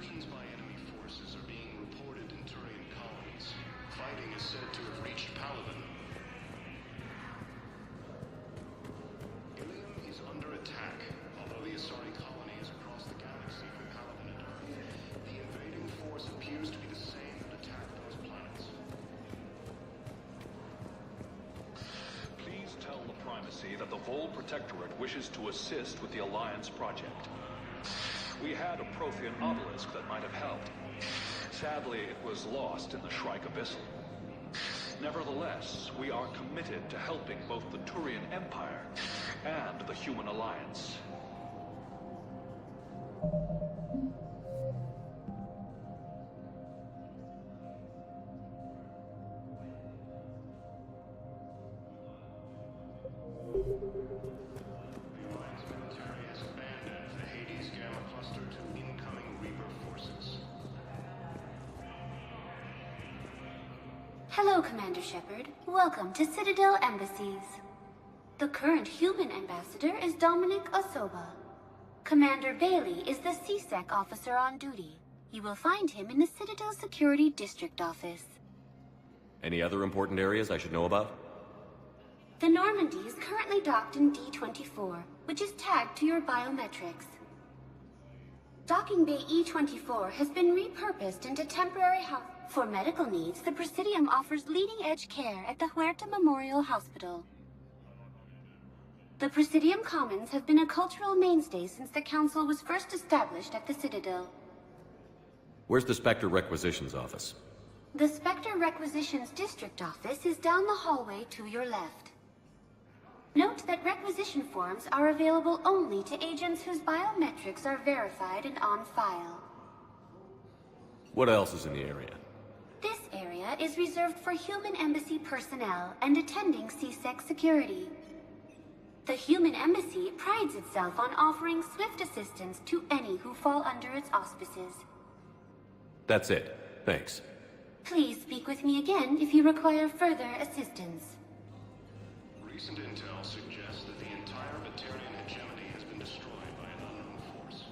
incursions by enemy forces are being reported in Turian colonies. Fighting is said to have reached Paladin. Ilium is under attack. Although the Asari colony is across the galaxy from Paladin and Earth, the invading force appears to be the same that attacked those planets. Please tell the Primacy that the Vol Protectorate wishes to assist with the Alliance project. We had a Prothean obelisk that might have helped. Sadly, it was lost in the Shrike Abyssal. Nevertheless, we are committed to helping both the Turian Empire and the Human Alliance. Hello, Commander Shepard. Welcome to Citadel Embassies. The current human ambassador is Dominic Osoba. Commander Bailey is the CSEC officer on duty. You will find him in the Citadel Security District office. Any other important areas I should know about? The Normandie is currently docked in D-24, which is tagged to your biometrics. Docking Bay E-24 has been repurposed into temporary house. For medical needs, the Presidium offers leading-edge care at the Huerta Memorial Hospital. The Presidium Commons have been a cultural mainstay since the Council was first established at the Citadel. Where's the Spectre Requisitions office? The Spectre Requisitions District office is down the hallway to your left. Note that requisition forms are available only to agents whose biometrics are verified and on file. What else is in the area? This area is reserved for human embassy personnel and attending CSEC security. The human embassy prides itself on offering swift assistance to any who fall under its auspices. That's it. Thanks. Please speak with me again if you require further assistance. Recent intel suggests that the entire Batarian hegemony has been destroyed by an unknown force.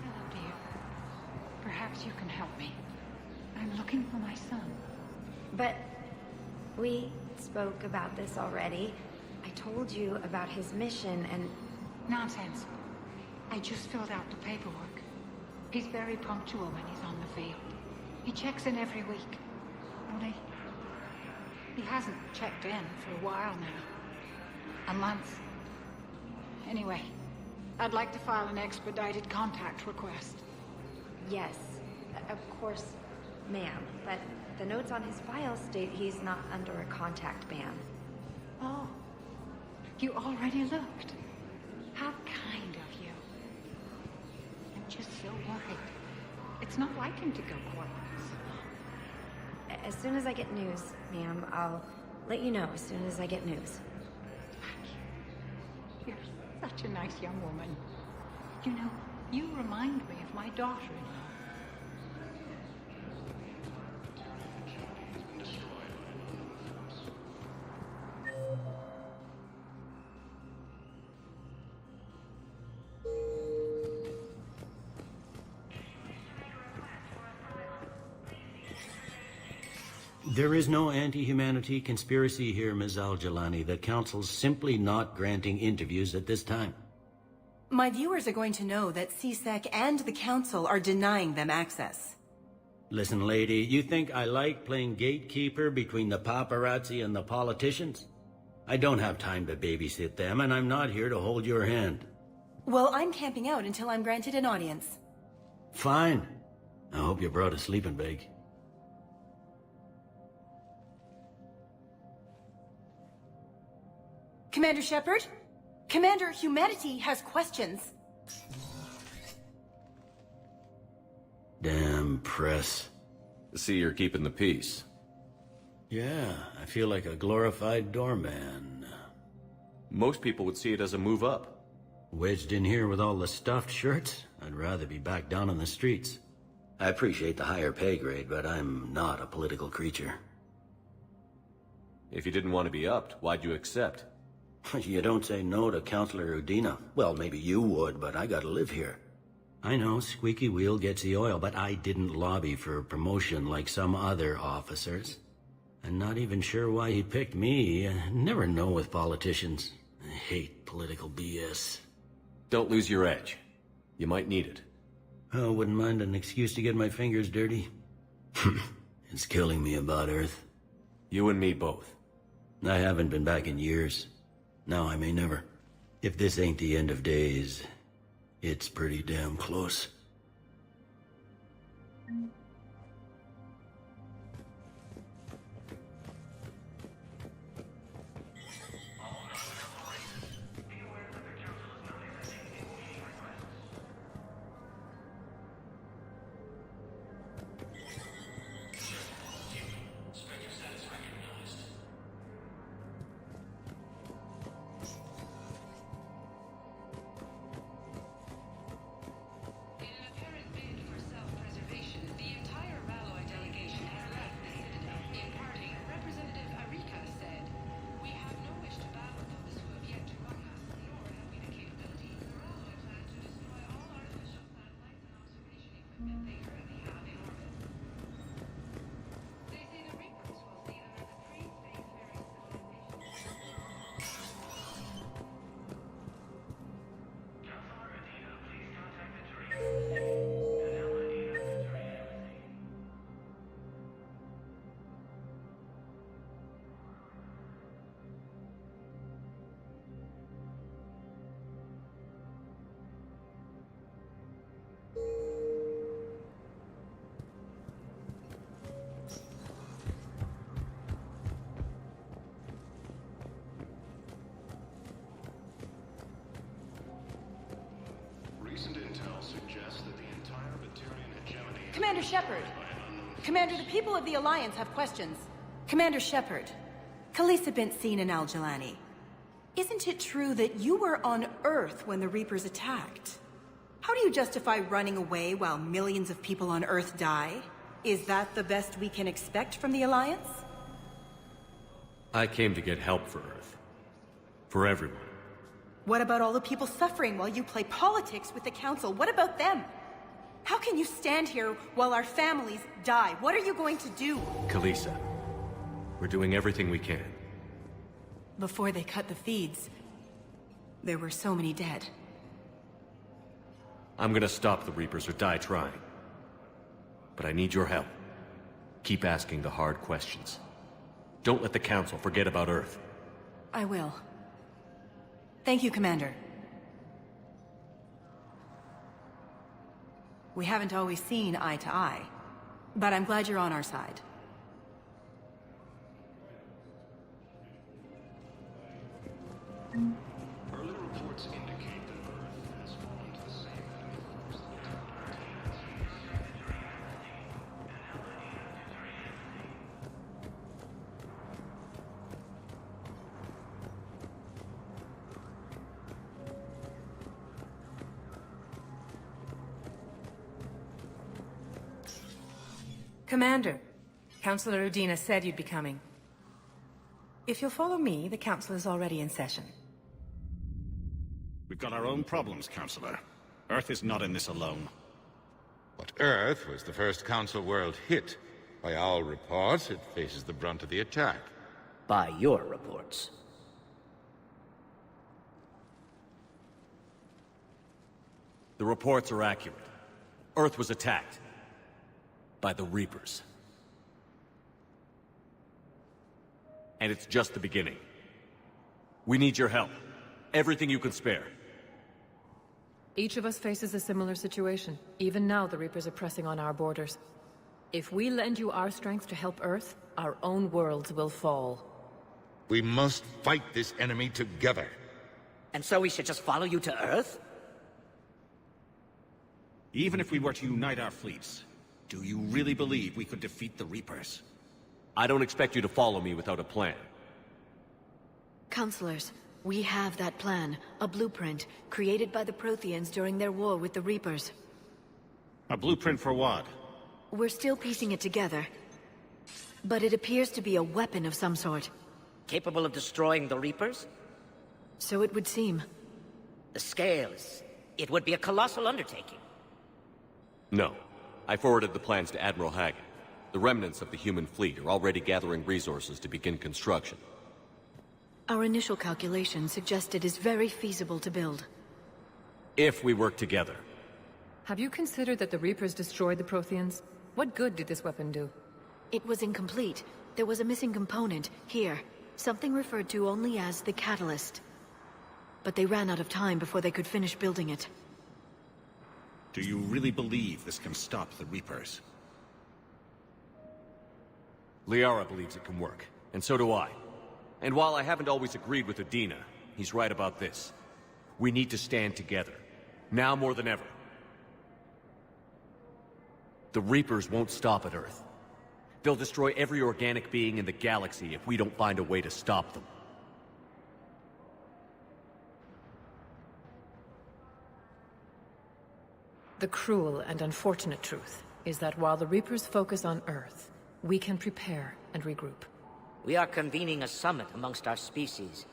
Hello, dear. Perhaps you can help me. I'm looking for my son. But we spoke about this already. I told you about his mission and... Nonsense. I just filled out the paperwork. He's very punctual when he's on the field. He checks in every week. Only, he hasn't checked in for a while now. A month. Anyway, I'd like to file an expedited contact request. Yes, of course, ma'am. But the notes on his file state he's not under a contact ban. Oh, you already looked. How kind of you. I'm just so worried. It's not like him to go quiet. As soon as I get news, ma'am, I'll let you know as soon as I get news. You're such a nice young woman. You know, you remind me of my daughter-in-law. There is no anti-humanity conspiracy here, Ms. Al-Jalani. The Council's simply not granting interviews at this time. My viewers are going to know that CSEC and the Council are denying them access. Listen, lady, you think I like playing gatekeeper between the paparazzi and the politicians? I don't have time to babysit them, and I'm not here to hold your hand. Well, I'm camping out until I'm granted an audience. Fine. I hope you brought a sleeping bag. Commander Shepard? Commander, humanity has questions. Damn press. See, you're keeping the peace. Yeah, I feel like a glorified doorman. Most people would see it as a move up. Wedged in here with all the stuffed shirts? I'd rather be back down on the streets. I appreciate the higher pay grade, but I'm not a political creature. If you didn't want to be upped, why'd you accept? You don't say no to Counselor Udina. Well, maybe you would, but I gotta live here. I know, squeaky wheel gets the oil, but I didn't lobby for promotion like some other officers. I'm not even sure why he picked me. I never know with politicians. I hate political BS. Don't lose your edge. You might need it. Oh, wouldn't mind an excuse to get my fingers dirty. It's killing me about Earth. You and me both. I haven't been back in years. Now I may never. If this ain't the end of days, it's pretty damn close. Commander Shepard! Commander, the people of the Alliance have questions. Commander Shepard, Khaleesa bint Sin and Al-Jalani. Isn't it true that you were on Earth when the Reapers attacked? How do you justify running away while millions of people on Earth die? Is that the best we can expect from the Alliance? I came to get help for Earth. For everyone. What about all the people suffering while you play politics with the Council? What about them? How can you stand here while our families die? What are you going to do? Khaleesa, we're doing everything we can. Before they cut the feeds, there were so many dead. I'm gonna stop the Reapers or die trying. But I need your help. Keep asking the hard questions. Don't let the Council forget about Earth. I will. Thank you, Commander. We haven't always seen eye to eye, but I'm glad you're on our side. Early reports indicate that Earth has fallen to the same enemy force that attacked Commander, Counselor Udina said you'd be coming. If you'll follow me, the Council is already in session. We've got our own problems, Counselor. Earth is not in this alone. But Earth was the first Council world hit. By all reports, it faces the brunt of the attack. By your reports. The reports are accurate. Earth was attacked. By the Reapers. And it's just the beginning. We need your help. Everything you can spare. Each of us faces a similar situation. Even now, the Reapers are pressing on our borders. If we lend you our strength to help Earth, our own worlds will fall. We must fight this enemy together. And so we should just follow you to Earth? Even if we were to unite our fleets, do you really believe we could defeat the Reapers? I don't expect you to follow me without a plan. Counselors, we have that plan. A blueprint, created by the Protheans during their war with the Reapers. A blueprint for what? We're still piecing it together. But it appears to be a weapon of some sort. Capable of destroying the Reapers? So it would seem. The scales. It would be a colossal undertaking. No. I forwarded the plans to Admiral Hagen. The remnants of the human fleet are already gathering resources to begin construction. Our initial calculations suggest it is very feasible to build. If we work together. Have you considered that the Reapers destroyed the Protheans? What good did this weapon do? It was incomplete. There was a missing component, here. Something referred to only as the catalyst. But they ran out of time before they could finish building it. Do you really believe this can stop the Reapers? Liara believes it can work, and so do I. And while I haven't always agreed with Udina, he's right about this. We need to stand together. Now more than ever. The Reapers won't stop at Earth. They'll destroy every organic being in the galaxy if we don't find a way to stop them. The cruel and unfortunate truth is that while the Reapers focus on Earth, we can prepare and regroup. We are convening a summit amongst our species.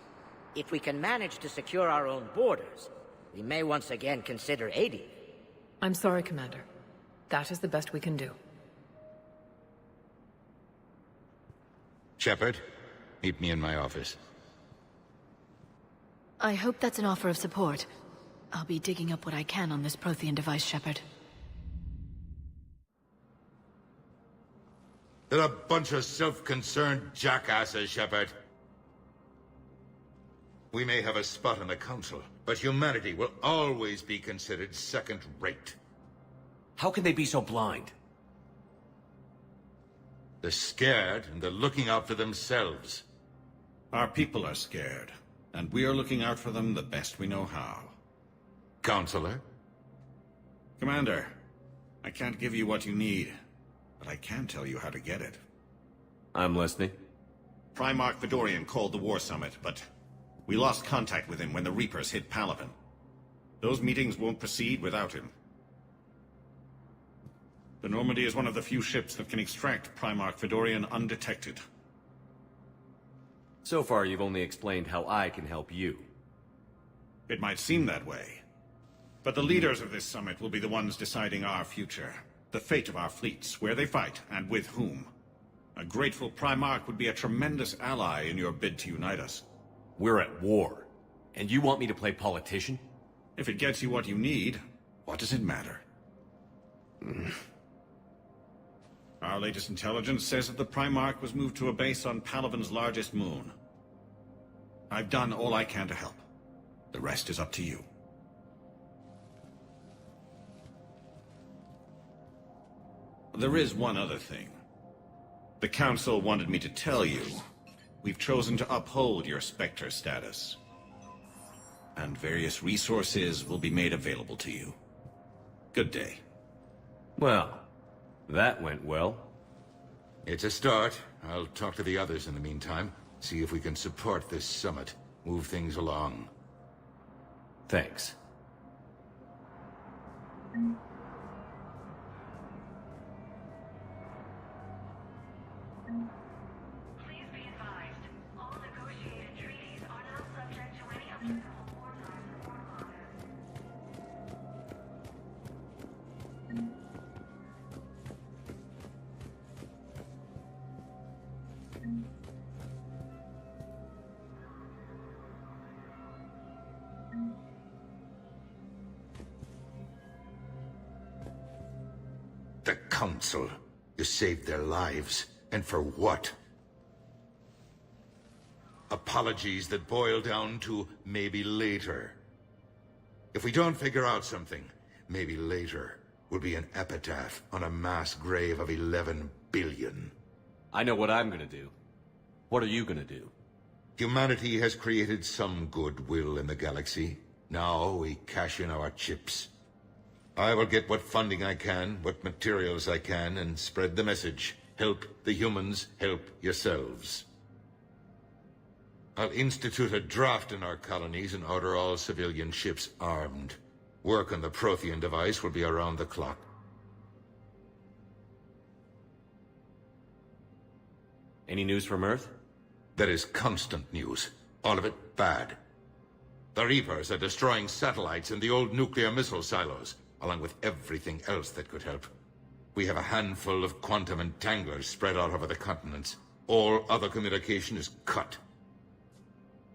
If we can manage to secure our own borders, we may once again consider aiding. I'm sorry, Commander. That is the best we can do. Shepard, meet me in my office. I hope that's an offer of support. I'll be digging up what I can on this Prothean device, Shepard. They're a bunch of self-concerned jackasses, Shepard. We may have a spot in the Council, but humanity will always be considered second-rate. How can they be so blind? They're scared, and they're looking out for themselves. Our people are scared, and we are looking out for them the best we know how. Counselor? Commander, I can't give you what you need, but I can tell you how to get it. I'm listening. Primarch Fedorian called the War Summit, but we lost contact with him when the Reapers hit Palaven. Those meetings won't proceed without him. The Normandy is one of the few ships that can extract Primarch Fedorian undetected. So far, you've only explained how I can help you. It might seem that way. But the leaders of this summit will be the ones deciding our future. The fate of our fleets, where they fight, and with whom. A grateful Primarch would be a tremendous ally in your bid to unite us. We're at war. And you want me to play politician? If it gets you what you need, what does it matter? Our latest intelligence says that the Primarch was moved to a base on Palaven's largest moon. I've done all I can to help. The rest is up to you. There is one other thing. The Council wanted me to tell you, we've chosen to uphold your Spectre status. And various resources will be made available to you. Good day. Well, that went well. It's a start. I'll talk to the others in the meantime. See if we can support this summit. Move things along. Thanks. Please be advised, all negotiated treaties are now subject to any applicable wartime reform The Council. You saved their lives. And for what? Apologies that boil down to maybe later. If we don't figure out something, maybe later will be an epitaph on a mass grave of 11 billion. I know what I'm gonna do. What are you gonna do? Humanity has created some goodwill in the galaxy. Now we cash in our chips. I will get what funding I can, what materials I can, and spread the message. Help the humans, help yourselves. I'll institute a draft in our colonies and order all civilian ships armed. Work on the Prothean device will be around the clock. Any news from Earth? There is constant news. All of it bad. The Reapers are destroying satellites and the old nuclear missile silos, along with everything else that could help. We have a handful of quantum entanglers spread out over the continents. All other communication is cut.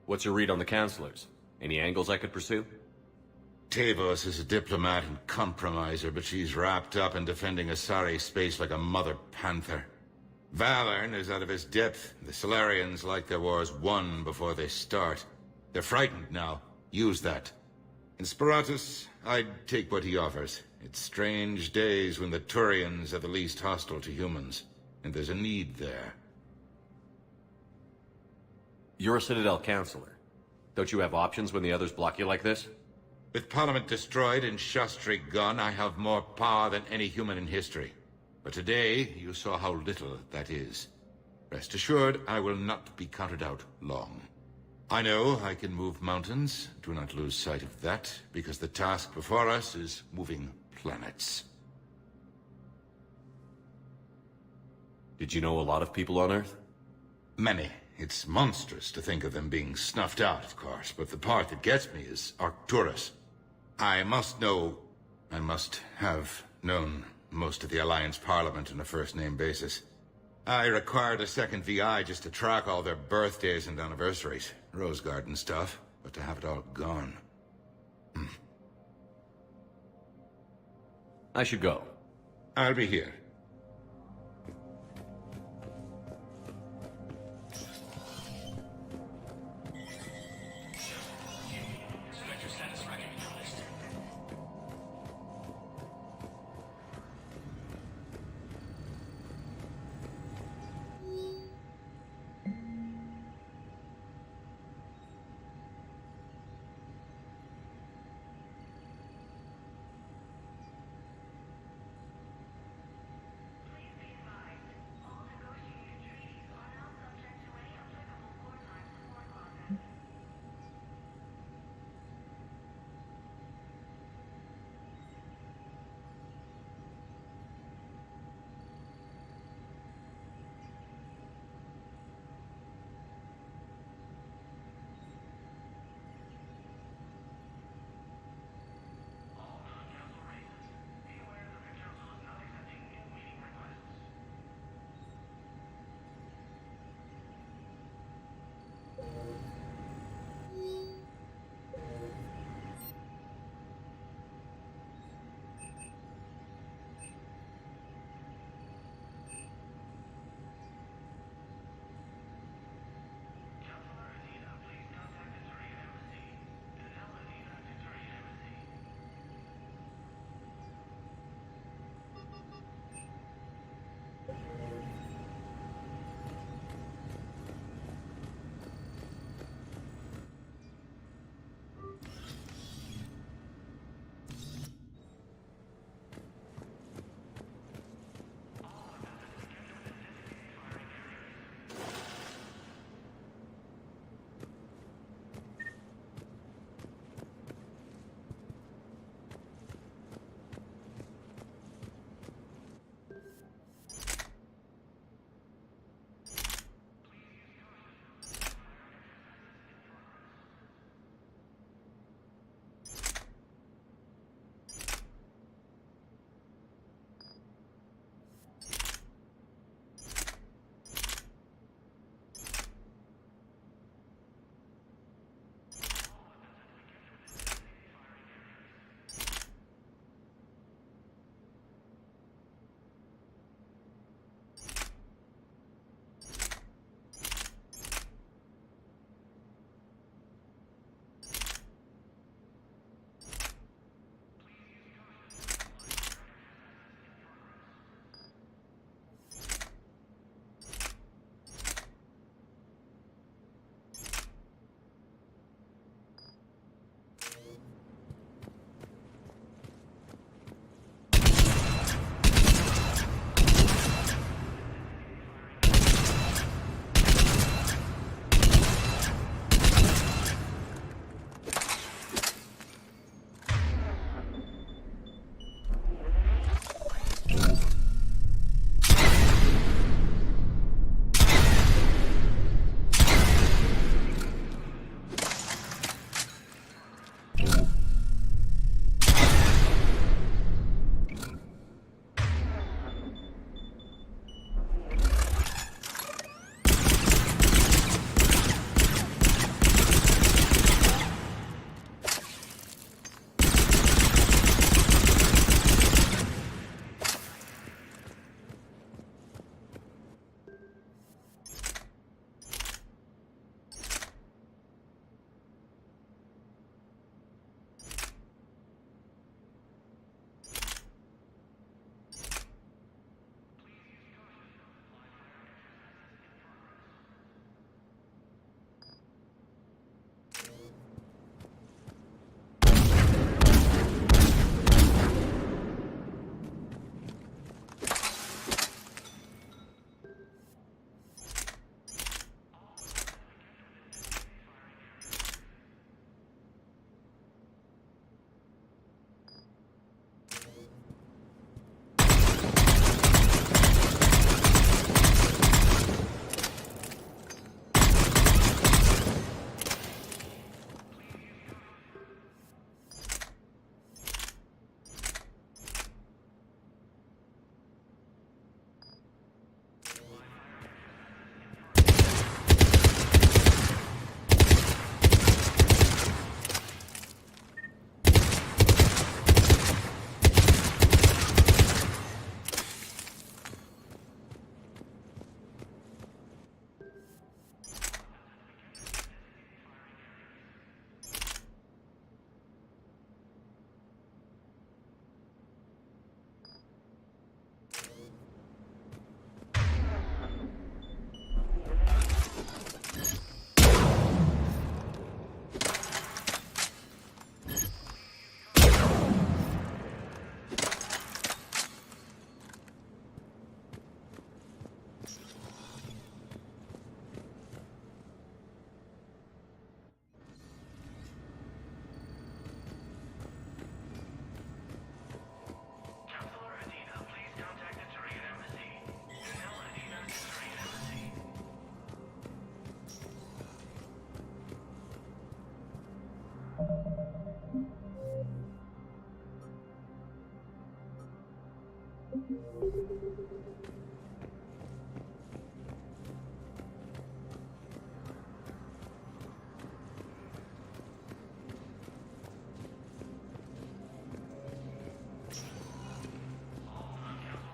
What's your read on the counselors? Any angles I could pursue? Tavos is a diplomat and compromiser, but she's wrapped up in defending Asari space like a mother panther. Valern is out of his depth. The Solarians like their wars won before they start. They're frightened now. Use that. In Sparatus, I'd take what he offers. It's strange days when the Turians are the least hostile to humans, and there's a need there. You're a Citadel counselor. Don't you have options when the others block you like this? With Parliament destroyed and Shastri gone, I have more power than any human in history. But today, you saw how little that is. Rest assured, I will not be counted out long. I know I can move mountains. Do not lose sight of that, because the task before us is moving planets. Did you know a lot of people on Earth? Many. It's monstrous to think of them being snuffed out, of course, but the part that gets me is Arcturus. I must have known most of the Alliance Parliament on a first-name basis. I required a second VI just to track all their birthdays and anniversaries. Rose Garden stuff, but to have it all gone. I should go. I'll be here.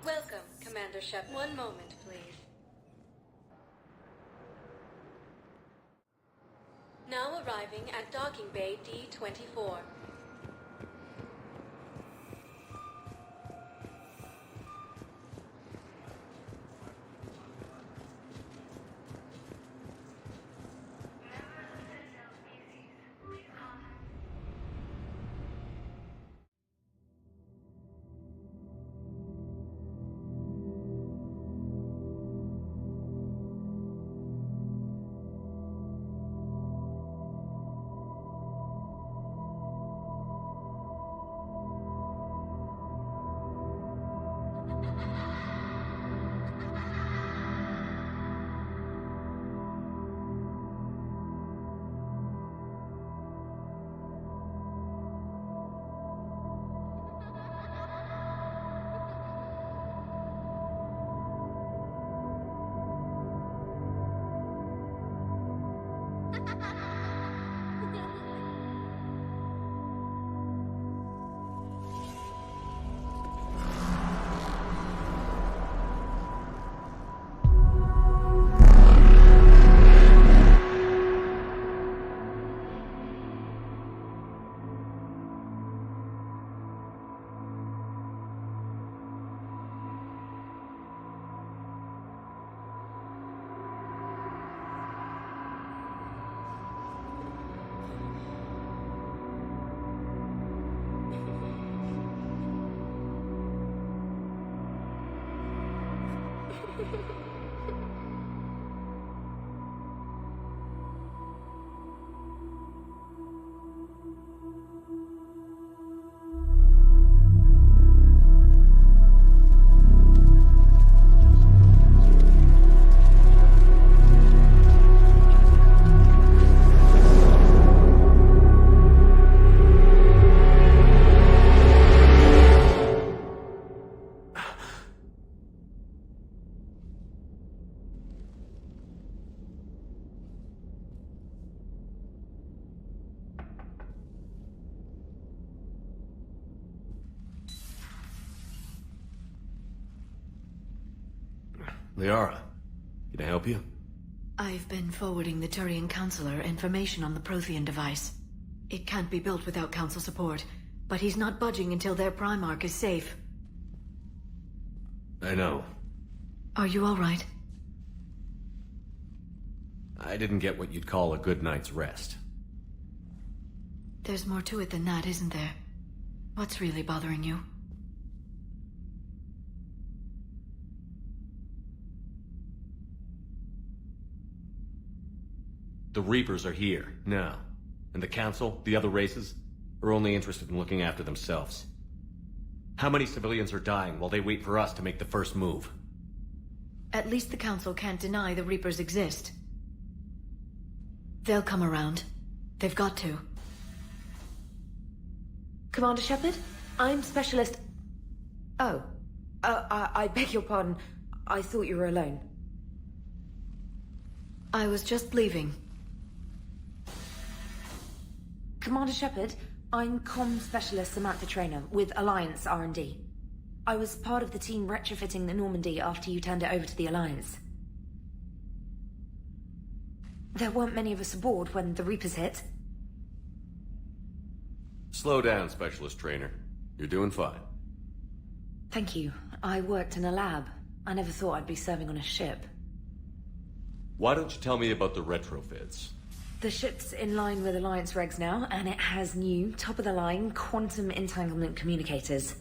Welcome, Commander Shep. One moment, please. Now arriving at Docking Bay D-24. Liara, can I help you? I've been forwarding the Turian Counselor information on the Prothean device. It can't be built without Council support, but he's not budging until their Primarch is safe. I know. Are you all right? I didn't get what you'd call a good night's rest. There's more to it than that, isn't there? What's really bothering you? The Reapers are here, now. And the Council, the other races, are only interested in looking after themselves. How many civilians are dying while they wait for us to make the first move? At least the Council can't deny the Reapers exist. They'll come around. They've got to. Commander Shepard? I'm Specialist... Oh. I beg your pardon. I thought you were alone. I was just leaving. Commander Shepard, I'm Comm Specialist Samantha Traynor with Alliance R&D. I was part of the team retrofitting the Normandie after you turned it over to the Alliance. There weren't many of us aboard when the Reapers hit. Slow down, Specialist Trainer. You're doing fine. Thank you. I worked in a lab. I never thought I'd be serving on a ship. Why don't you tell me about the retrofits? The ship's in line with Alliance regs now, and it has new, top-of-the-line, quantum entanglement communicators.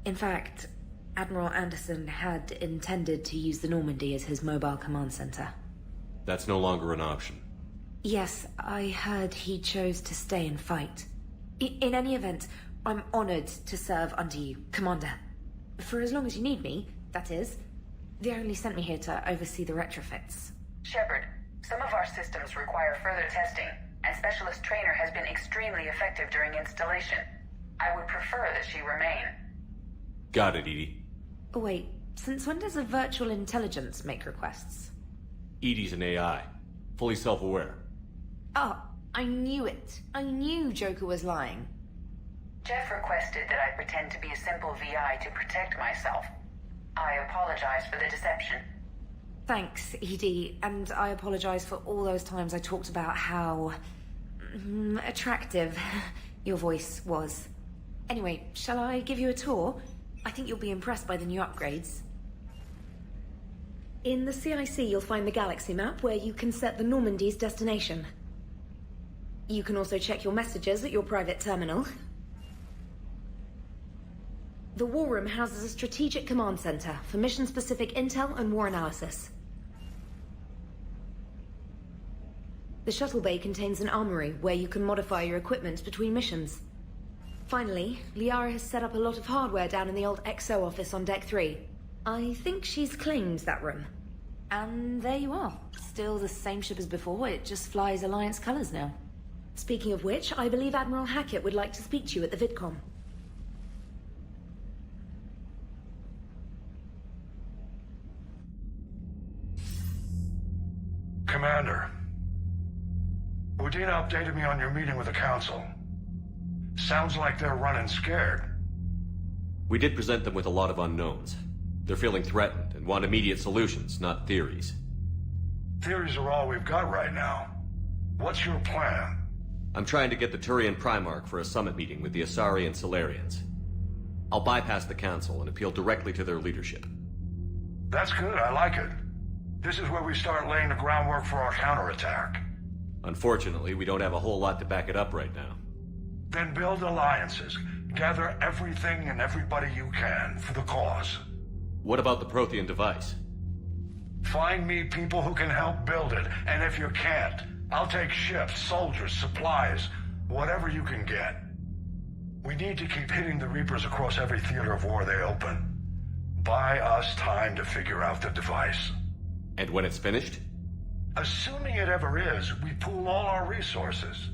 In fact, Admiral Anderson had intended to use the Normandie as his mobile command center. That's no longer an option. Yes, I heard he chose to stay and fight. In any event, I'm honored to serve under you, Commander. For as long as you need me, that is. They only sent me here to oversee the retrofits. Shepard, some of our systems require further testing. and Specialist Trainer has been extremely effective during installation. I would prefer that she remain. Got it, Edie. Oh, wait. Since when does a virtual intelligence make requests? Edie's an AI. Fully self-aware. Oh, I knew it. I knew Joker was lying. Jeff requested that I pretend to be a simple VI to protect myself. I apologize for the deception. Thanks, Edie, and I apologize for all those times I talked about how... attractive your voice was. Anyway, shall I give you a tour? I think you'll be impressed by the new upgrades. In the CIC, you'll find the galaxy map where you can set the Normandy's destination. You can also check your messages at your private terminal. The War Room houses a strategic command center for mission-specific intel and war analysis. The shuttle bay contains an armory where you can modify your equipment between missions. Finally, Liara has set up a lot of hardware down in the old XO office on Deck 3. I think she's claimed that room. And there you are. Still the same ship as before, it just flies Alliance colors now. Speaking of which, I believe Admiral Hackett would like to speak to you at the VidCom. Commander, Udina updated me on your meeting with the Council. Sounds like they're running scared. We did present them with a lot of unknowns. They're feeling threatened and want immediate solutions, not theories. Theories are all we've got right now. What's your plan? I'm trying to get the Turian Primarch for a summit meeting with the Asari and Solarians. I'll bypass the Council and appeal directly to their leadership. That's good, I like it. This is where we start laying the groundwork for our counterattack. Unfortunately, we don't have a whole lot to back it up right now. Then build alliances. Gather everything and everybody you can for the cause. What about the Prothean device? Find me people who can help build it, and if you can't, I'll take ships, soldiers, supplies, whatever you can get. We need to keep hitting the Reapers across every theater of war they open. Buy us time to figure out the device. And when it's finished? Assuming it ever is, we pool all our resources.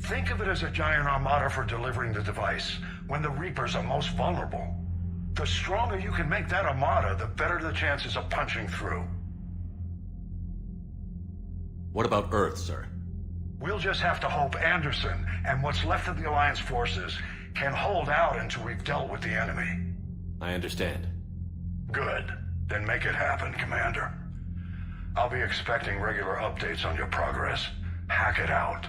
Think of it as a giant armada for delivering the device, when the Reapers are most vulnerable. The stronger you can make that armada, the better the chances of punching through. What about Earth, sir? We'll just have to hope Anderson and what's left of the Alliance forces can hold out until we've dealt with the enemy. I understand. Good. Then make it happen, Commander. I'll be expecting regular updates on your progress. Hack it out.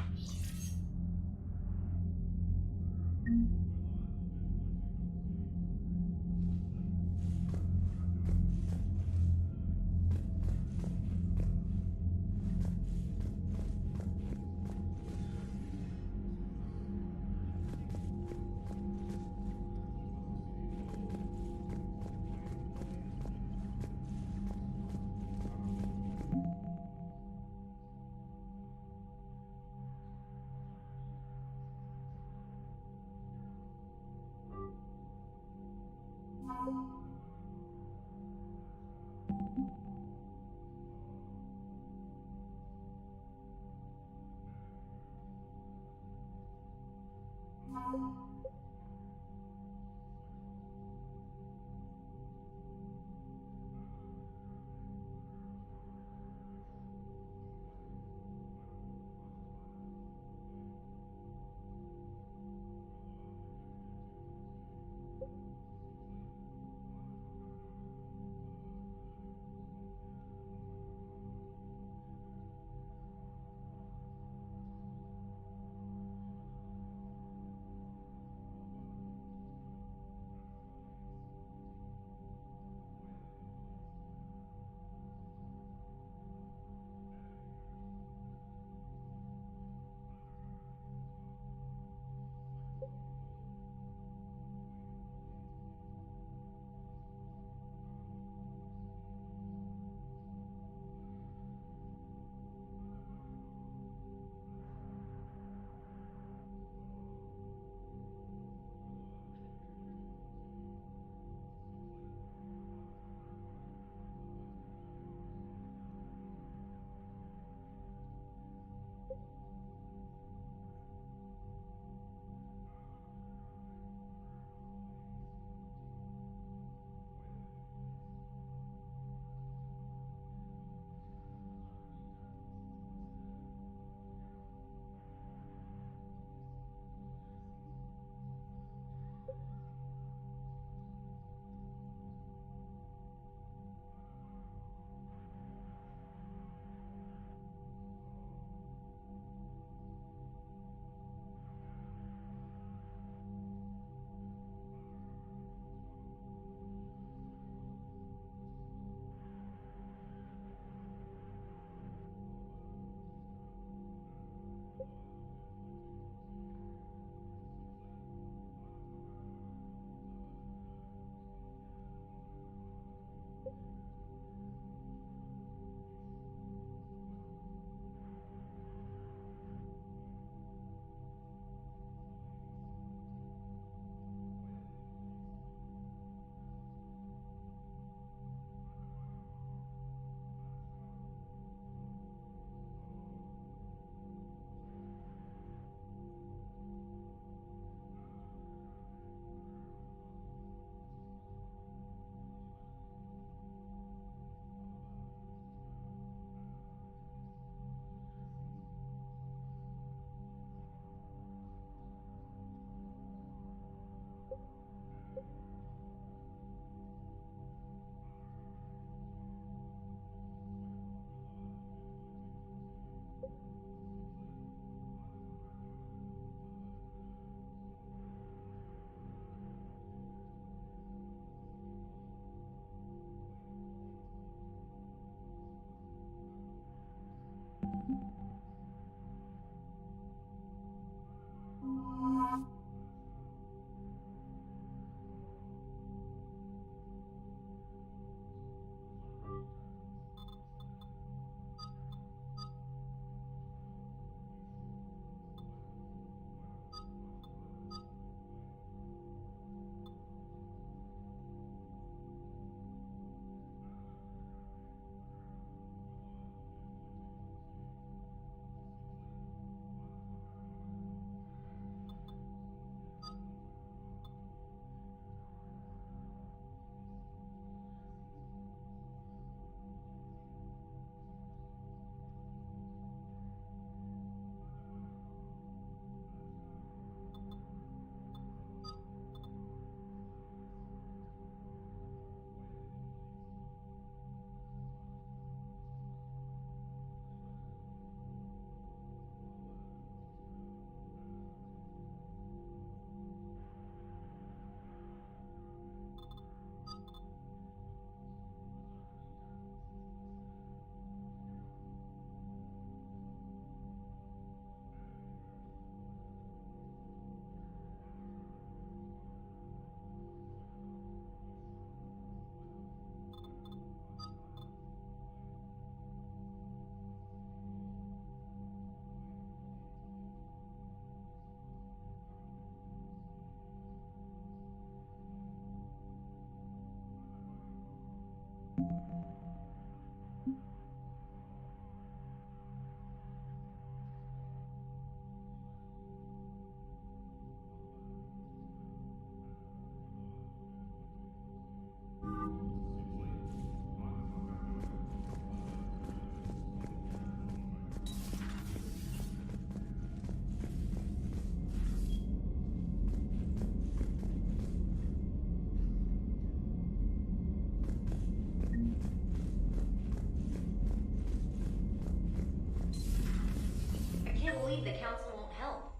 Council won't help.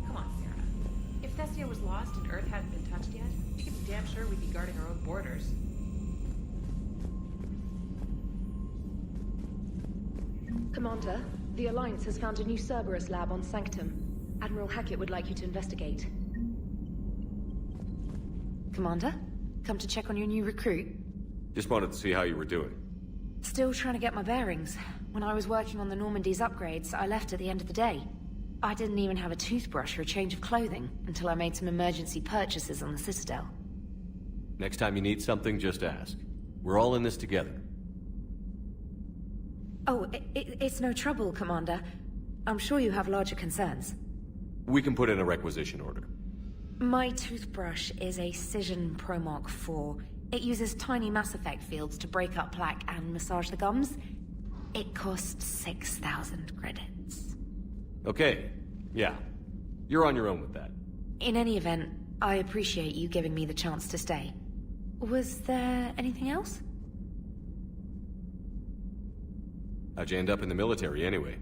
Come on, Sarah. If Thessia was lost and Earth hadn't been touched yet, you can be damn sure we'd be guarding our own borders. Commander, the Alliance has found a new Cerberus lab on Sanctum. Admiral Hackett would like you to investigate. Commander, come to check on your new recruit? Just wanted to see how you were doing. Still trying to get my bearings. When I was working on the Normandie's upgrades, I left at the end of the day. I didn't even have a toothbrush or a change of clothing until I made some emergency purchases on the Citadel. Next time you need something, just ask. We're all in this together. Oh, it's no trouble, Commander. I'm sure you have larger concerns. We can put in a requisition order. My toothbrush is a Cision Pro Mark IV. It uses tiny Mass Effect fields to break up plaque and massage the gums. It costs 6,000 credits. Okay, yeah. You're on your own with that. In any event, I appreciate you giving me the chance to stay. Was there anything else? How'd you end up in the military, anyway?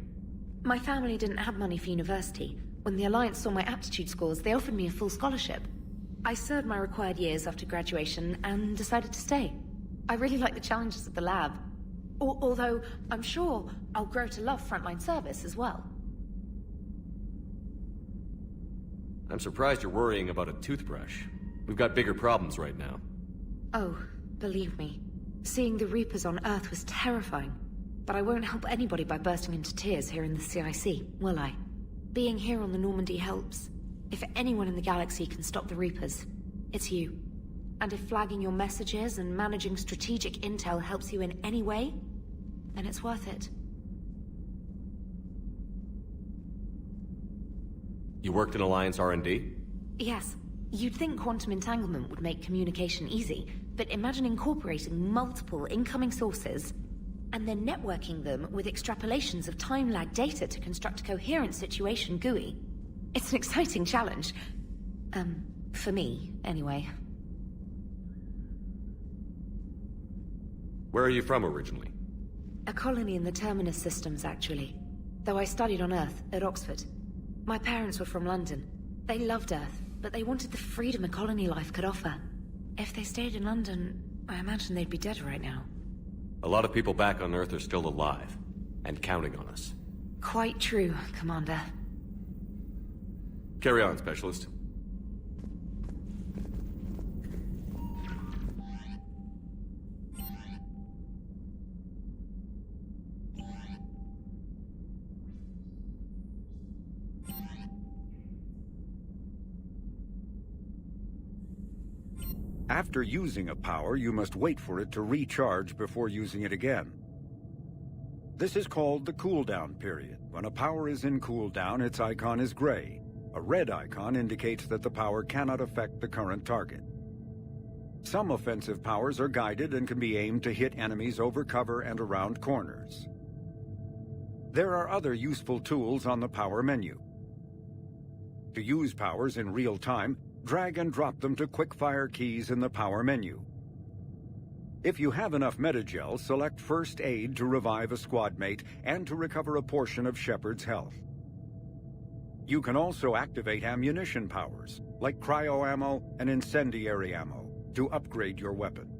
My family didn't have money for university. When the Alliance saw my aptitude scores, they offered me a full scholarship. I served my required years after graduation and decided to stay. I really like the challenges of the lab. Although, I'm sure I'll grow to love frontline service as well. I'm surprised you're worrying about a toothbrush. We've got bigger problems right now. Oh, believe me. Seeing the Reapers on Earth was terrifying. But I won't help anybody by bursting into tears here in the CIC, will I? Being here on the Normandy helps. If anyone in the galaxy can stop the Reapers, it's you. And if flagging your messages and managing strategic intel helps you in any way, then it's worth it. You worked in Alliance R&D? Yes. You'd think quantum entanglement would make communication easy, but imagine incorporating multiple incoming sources and then networking them with extrapolations of time-lag data to construct a coherent situation GUI. It's an exciting challenge. For me, anyway. Where are you from originally? A colony in the Terminus systems, actually. Though I studied on Earth, at Oxford. My parents were from London. They loved Earth, but they wanted the freedom a colony life could offer. If they stayed in London, I imagine they'd be dead right now. A lot of people back on Earth are still alive, and counting on us. Quite true, Commander. Carry on, Specialist. After using a power, you must wait for it to recharge before using it again. This is called the cooldown period. When a power is in cooldown, its icon is gray. A red icon indicates that the power cannot affect the current target. Some offensive powers are guided and can be aimed to hit enemies over cover and around corners. There are other useful tools on the power menu. To use powers in real time, drag and drop them to quick-fire keys in the power menu. If you have enough metagel, select First Aid to revive a squad mate and to recover a portion of Shepard's health. You can also activate ammunition powers, like cryo ammo and incendiary ammo, to upgrade your weapon.